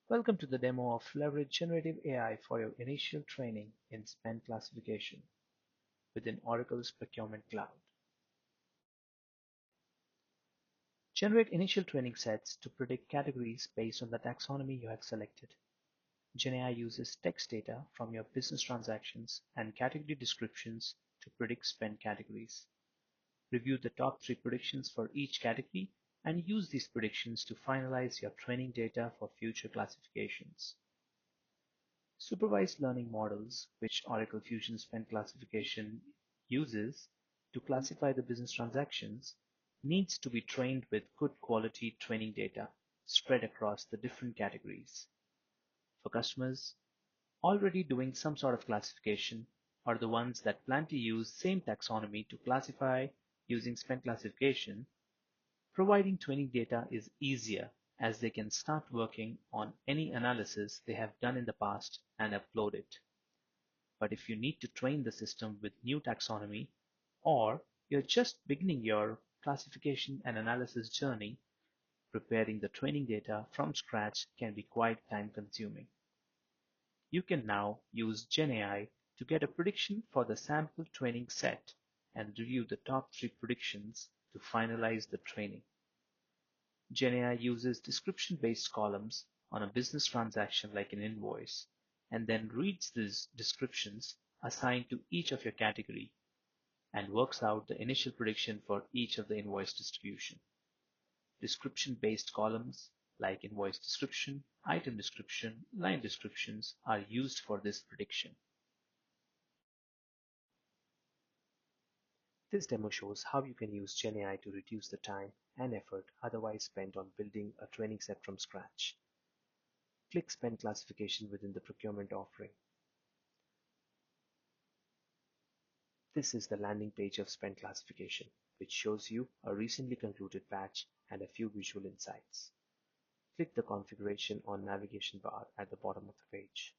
Welcome to the demo of Leverage Generative AI for your initial training in spend classification within Oracle's Procurement Cloud. Generate initial training sets to predict categories based on the taxonomy you have selected. GenAI uses text data from your business transactions and category descriptions to predict spend categories. Review the top 3 predictions for each category and use these predictions to finalize your training data for future classifications. Supervised learning models, which Oracle Fusion Spend Classification uses to classify the business transactions, needs to be trained with good quality training data spread across the different categories. For customers already doing some sort of classification or the ones that plan to use same taxonomy to classify using spend classification, providing training data is easier as they can start working on any analysis they have done in the past and upload it. But if you need to train the system with new taxonomy, or you're just beginning your classification and analysis journey, preparing the training data from scratch can be quite time consuming. You can now use GenAI to get a prediction for the sample training set and review the top 3 predictions to finalize the training. GenAI uses description-based columns on a business transaction like an invoice, and then reads these descriptions assigned to each of your category and works out the initial prediction for each of the invoice distribution. Description-based columns like invoice description, item description, line descriptions are used for this prediction. This demo shows how you can use GenAI to reduce the time and effort otherwise spent on building a training set from scratch. Click Spend Classification within the procurement offering. This is the landing page of Spend Classification, which shows you a recently concluded batch and a few visual insights. Click the configuration on navigation bar at the bottom of the page.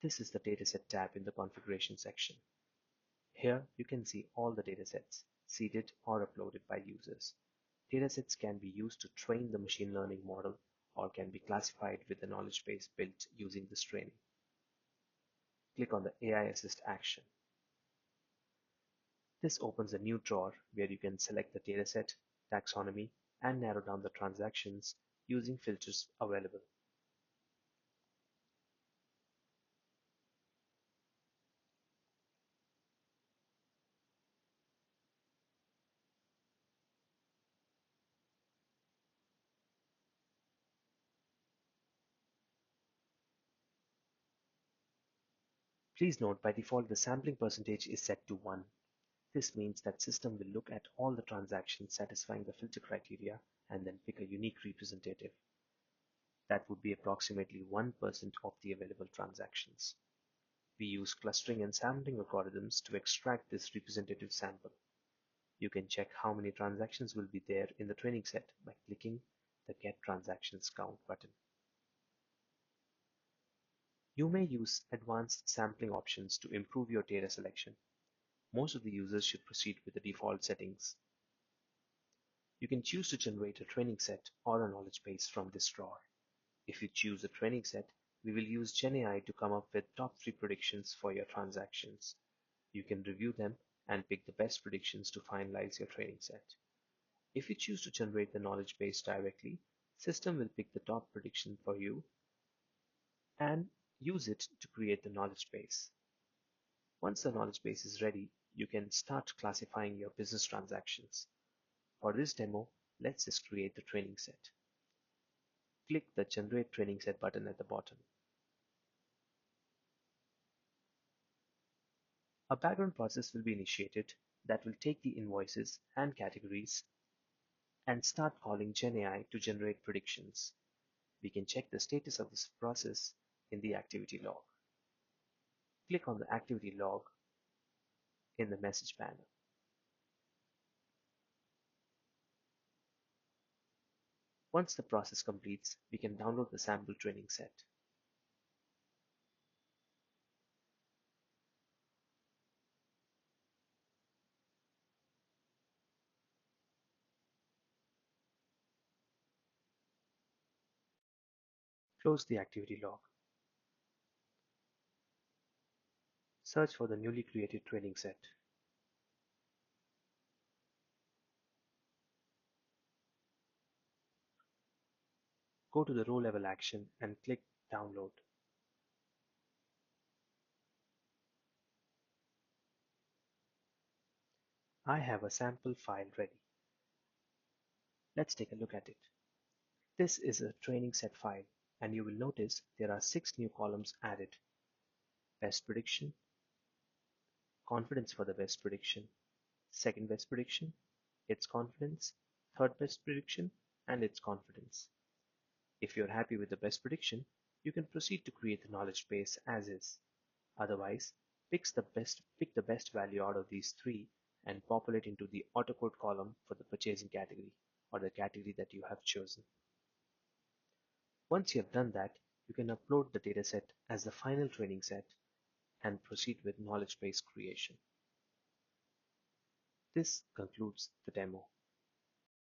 This is the Dataset tab in the configuration section. Here you can see all the datasets seeded or uploaded by users. Datasets can be used to train the machine learning model or can be classified with the knowledge base built using this training. Click on the AI Assist action. This opens a new drawer where you can select the dataset, taxonomy, and narrow down the transactions using filters available. Please note by default the sampling percentage is set to 1. This means that system will look at all the transactions satisfying the filter criteria and then pick a unique representative. That would be approximately 1% of the available transactions. We use clustering and sampling algorithms to extract this representative sample. You can check how many transactions will be there in the training set by clicking the Get Transactions Count button. You may use advanced sampling options to improve your data selection. Most of the users should proceed with the default settings. You can choose to generate a training set or a knowledge base from this drawer. If you choose a training set, we will use GenAI to come up with top 3 predictions for your transactions. You can review them and pick the best predictions to finalize your training set. If you choose to generate the knowledge base directly, system will pick the top prediction for you and use it to create the knowledge base. Once the knowledge base is ready, you can start classifying your business transactions. For this demo, let's just create the training set. Click the Generate Training Set button at the bottom. A background process will be initiated that will take the invoices and categories and start calling GenAI to generate predictions. We can check the status of this process in the activity log. Click on the activity log in the message panel. Once the process completes, we can download the sample training set. Close the activity log. Search for the newly created training set. Go to the row level action and click Download. I have a sample file ready. Let's take a look at it. This is a training set file, and you will notice there are 6 new columns added. Best prediction, confidence for the best prediction, second best prediction, its confidence, third best prediction, and its confidence. If you're happy with the best prediction, you can proceed to create the knowledge base as is. Otherwise, pick the best value out of these 3 and populate into the autocode column for the purchasing category or the category that you have chosen. Once you have done that, you can upload the dataset as the final training set and proceed with knowledge base creation. This concludes the demo.